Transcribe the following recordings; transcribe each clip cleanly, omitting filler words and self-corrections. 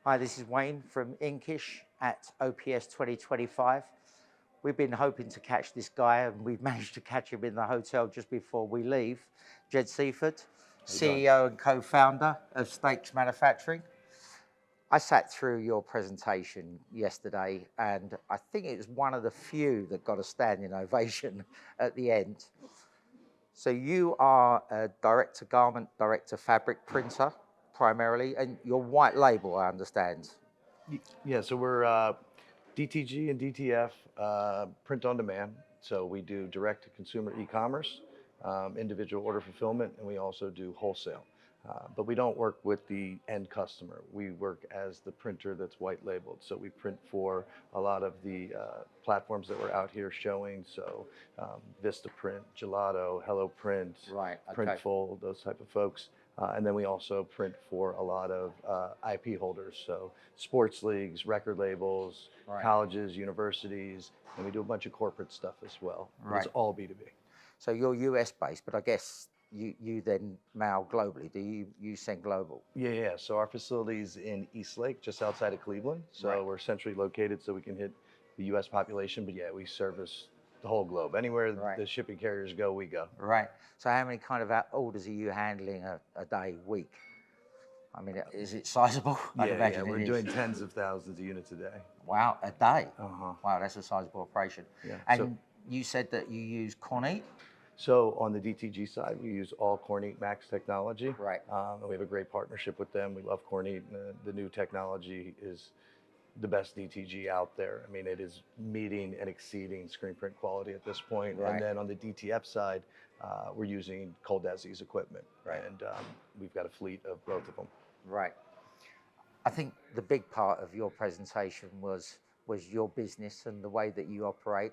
Hi, this is Wayne from Inkish at OPS 2025. We've been hoping to catch this guy, and we've managed to catch him in the hotel just before we leave. Jed Seifert, CEO and co-founder of Stakes Manufacturing. I sat through your presentation yesterday, and I think it was one of the few that got a standing ovation at the end. So you are a direct-to-garment, direct-to-fabric printer primarily, and you're white label, I understand. Yeah, so we're DTG and DTF, print on demand. So we do direct-to-consumer e-commerce, individual order fulfillment, and we also do wholesale. But we don't work with the end customer. We work as the printer that's white labeled. So we print for a lot of the platforms that we're out here showing. So Vistaprint, Gelato, Hello Print, Right, okay. Printful, those type of folks. And then we also print for a lot of IP holders. So sports leagues, record labels, Right. colleges, universities, and we do a bunch of corporate stuff as well. Right. It's all B2B. So you're US based, but I guess you then mail globally. Do you send global? Yeah. So our facility's in Eastlake, just outside of Cleveland. So Right. we're centrally located so we can hit the US population. But yeah, we service the whole globe. Anywhere Right. the shipping carriers go, we go. Right. So how many kind of orders are you handling a day, week? I mean, is it sizable? I'd imagine We're it is. doing tens of thousands of units a day. Wow, a day? Uh-huh. Wow, that's a sizable operation. Yeah. And you said that you use Kornit? So on the DTG side, we use all Kornit Max technology. Right. And we have a great partnership with them. We love Kornit. And the new technology is the best DTG out there. I mean, it is meeting and exceeding screen print quality at this point. Right. And then on the DTF side, we're using Cold Desi's equipment. Right. And we've got a fleet of both of them. Right. I think the big part of your presentation was your business and the way that you operate,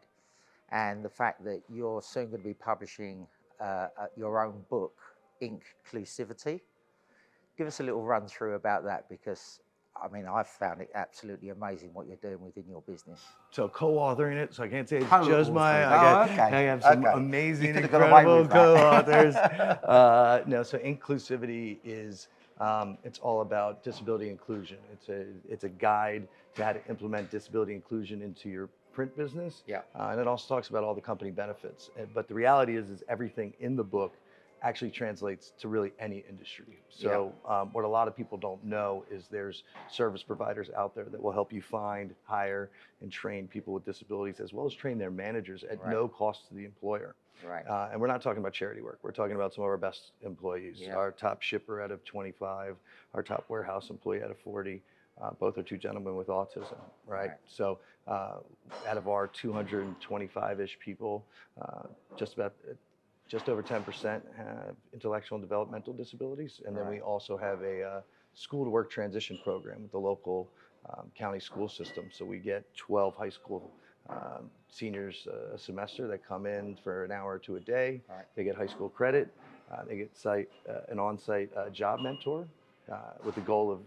and the fact that you're soon going to be publishing your own book, Inclusivity. Give us a little run through about that, because I mean, I've found it absolutely amazing what you're doing within your business. So co-authoring it, so I can't say it's Co-authoring. just my, Okay. I have some Okay. amazing, You could've got away incredible with that. co-authors. No, so inclusivity is, it's all about disability inclusion. It's a guide to how to implement disability inclusion into your print business. Yeah. And it also talks about all the company benefits. But the reality is everything in the book actually translates to really any industry. So what a lot of people don't know is there's service providers out there that will help you find, hire, and train people with disabilities, as well as train their managers at no cost to the employer. Right. And we're not talking about charity work. We're talking about some of our best employees. Yeah. Our top shipper out of 25, our top warehouse employee out of 40. Both are two gentlemen with autism, right? So out of our 225-ish people, just over 10% have intellectual and developmental disabilities. And then we also have a school-to-work transition program with the local county school system. So we get 12 high school seniors a semester that come in for an hour or two a day. Right. They get high school credit. They get an on-site job mentor with the goal of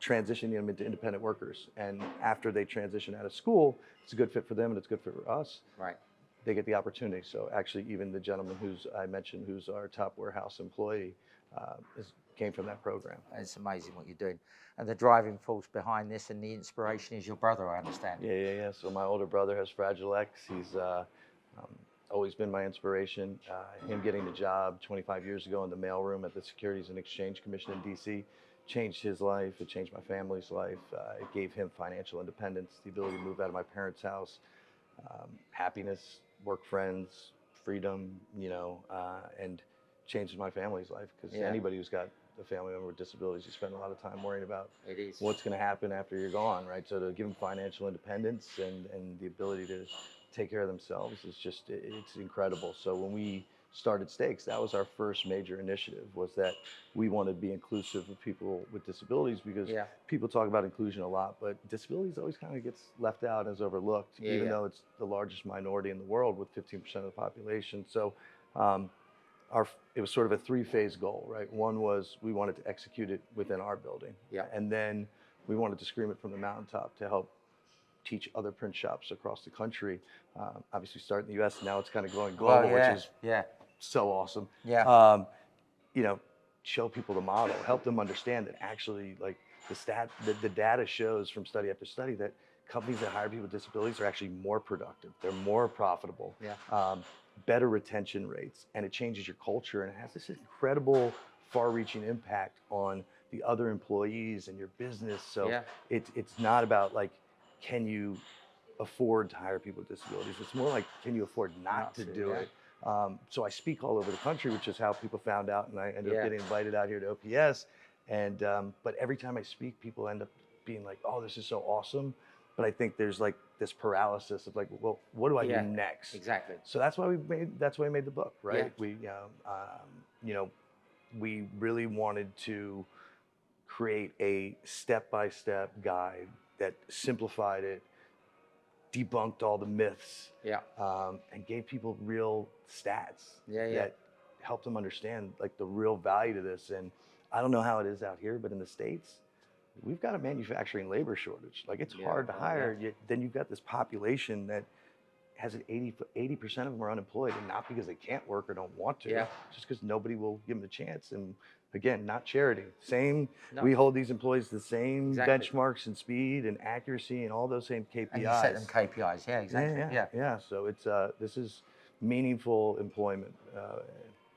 transitioning them into independent workers. And after they transition out of school, it's a good fit for them and it's good for us. Right. They get the opportunity. So actually, even the gentleman I mentioned, who's our top warehouse employee, came from that program. It's amazing what you're doing. And the driving force behind this and the inspiration is your brother, I understand. Yeah. So my older brother has Fragile X. He's always been my inspiration. Him getting the job 25 years ago in the mailroom at the Securities and Exchange Commission in DC changed his life. It changed my family's life. It gave him financial independence, the ability to move out of my parents' house, happiness, work friends, freedom, and changed my family's life. Because anybody who's got a family member with disabilities, you spend a lot of time worrying about what's going to happen after you're gone, right? So to give them financial independence and the ability to take care of themselves is just, it's incredible. So when we started Stakes, that was our first major initiative, was that we want to be inclusive of people with disabilities, because people talk about inclusion a lot, but disabilities always kind of gets left out and is overlooked, even though it's the largest minority in the world with 15% of the population. So it was sort of a three-phase goal, right? One was we wanted to execute it within our building. And then we wanted to scream it from the mountaintop to help teach other print shops across the country. Obviously starting in the US, now it's kind of going global, which is so awesome. Show people the model, help them understand that actually, like, the data shows from study after study that companies that hire people with disabilities are actually more productive. They're more profitable. Yeah. Better retention rates, and it changes your culture, and it has this incredible far-reaching impact on the other employees and your business. So Yeah. it's not about like, can you afford to hire people with disabilities? It's more like, can you afford not to do yeah. it? So I speak all over the country, which is how people found out, and I ended Yeah. up getting invited out here to OPS. And but every time I speak, people end up being like, "Oh, this is so awesome," but I think there's like this paralysis of like, "Well, what do I Yeah, do next?" exactly. So that's why we made the book, right? Yeah. We really wanted to create a step-by-step guide that simplified it, debunked all the myths, Yeah. and gave people real stats Yeah. that helped them understand like the real value to this. And I don't know how it is out here, but in the States, we've got a manufacturing labor shortage. Like it's hard to hire. Yet, then you've got this population that has an 80% of them are unemployed, and not because they can't work or don't want to, just because nobody will give them a chance. And again, not charity. We hold these employees the same benchmarks and speed and accuracy and all those same KPIs. And you set them KPIs, yeah, exactly. Yeah. So it's this is meaningful employment.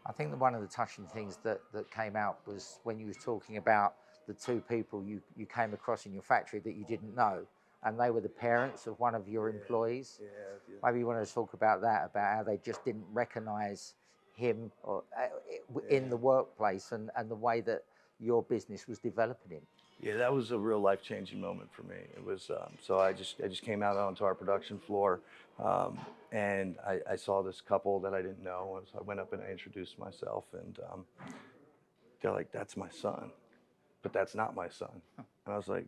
I think that one of the touching things that came out was when you was talking about the two people you came across in your factory that you didn't know, and they were the parents of one of your employees. Maybe you want to talk about that, about how they just didn't recognize him or in the workplace and the way that your business was developing him. Yeah, that was a real life-changing moment for me. It was so I just came out onto our production floor, and I saw this couple that I didn't know. So I went up and I introduced myself, and they're like, "That's my son," but that's not my son. And I was like,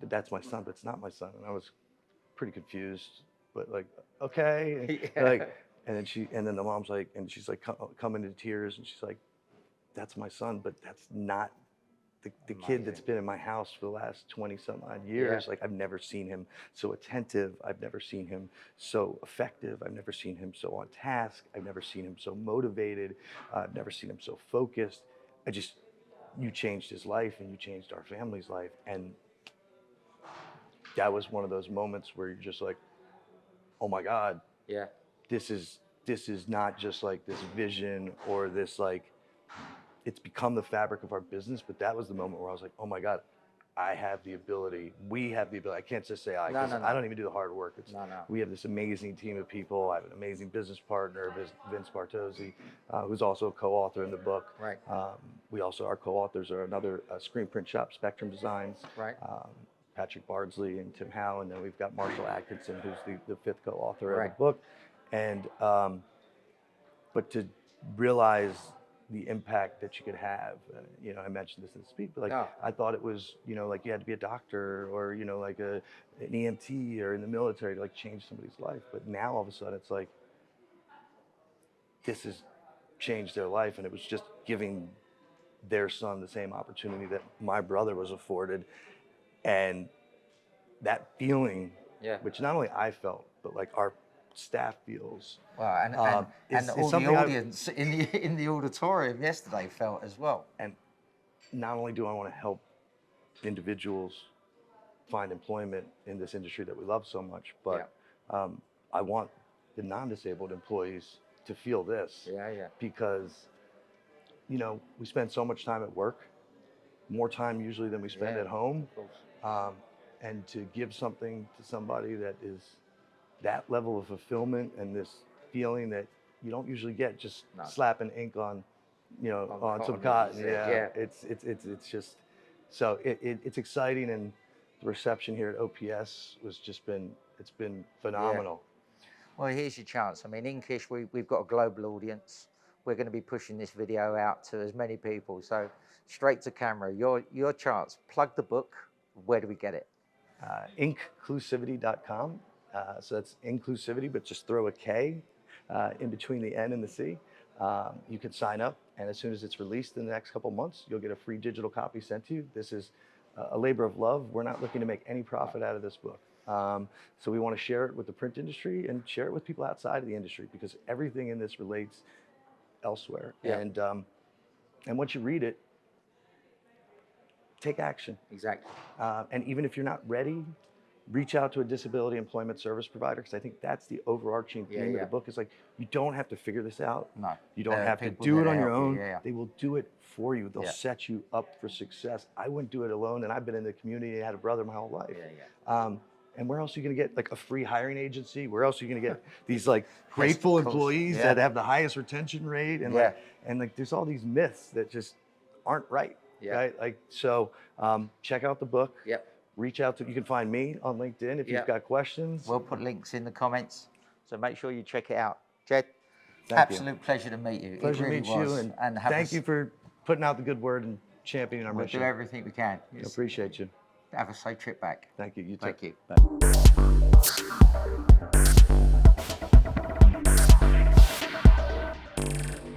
"That's my son, but it's not my son." And I was pretty confused, but like, okay, like, and then the mom's like, and she's like coming to tears, and she's like, "That's my son, but that's not the kid that's been in my house for the last 20 some odd years. Like I've never seen him so attentive. I've never seen him so effective. I've never seen him so on task. I've never seen him so motivated. I've never seen him so focused. You changed his life and you changed our family's life." And that was one of those moments where you're just like, oh my God, this is not just like this vision or this like, it's become the fabric of our business. But that was the moment where I was like, oh my God, we have the ability. I can't just say I, because I don't even do the hard work. We have this amazing team of people. I have an amazing business partner, Vince Bartozzi, who's also a co-author in the book. Right. We also, our co-authors are another screen print shop, Spectrum Designs. Right. Patrick Bardsley and Tim Howe, and then we've got Marshall Atkinson, who's the fifth co-author of the book. And but to realize the impact that you could have, I mentioned this in the speech, but like I thought it was, like you had to be a doctor or like an EMT or in the military to like change somebody's life. But now all of a sudden it's like this has changed their life, and it was just giving their son the same opportunity that my brother was afforded. And that feeling, which not only I felt, but like our staff feels. Wow, and all the audience in the auditorium yesterday felt as well. And not only do I want to help individuals find employment in this industry that we love so much, but I want the non-disabled employees to feel this. Because, we spend so much time at work, more time usually than we spend at home. And to give something to somebody that is that level of fulfillment and this feeling that you don't usually get just slapping ink on some cotton. It's just, so it's exciting, and the reception here at OPS it's been phenomenal. Well, here's your chance. I mean, Inkish, we've got a global audience. We're going to be pushing this video out to as many people. So straight to camera, your chance. Plug the book. Where do we get it? Inclusivity.com. So that's inclusivity, but just throw a K in between the N and the C. You can sign up, and as soon as it's released in the next couple months, you'll get a free digital copy sent to you. This is a labor of love. We're not looking to make any profit out of this book. So we want to share it with the print industry and share it with people outside of the industry, because everything in this relates elsewhere. And once you read it, take action. Exactly. And even if you're not ready, reach out to a disability employment service provider, because I think that's the overarching theme of the book. Is like, you don't have to figure this out. No. You don't have to do it on your own. They will do it for you. They'll set you up for success. I wouldn't do it alone, and I've been in the community, I had a brother my whole life. And where else are you going to get like a free hiring agency? Where else are you going to get these like grateful employees that have the highest retention rate? And like there's all these myths that just aren't right. Right? Like, so check out the book. Reach out to, you can find me on LinkedIn if you've got questions. We'll put links in the comments, so make sure you check it out. Jed, Thank you. absolute pleasure to meet you. Pleasure it really to meet was. you, and thank you for putting out the good word and championing our mission. We'll do everything we can. I appreciate you. Have a safe trip back. Thank you. You too. Thank you. Bye.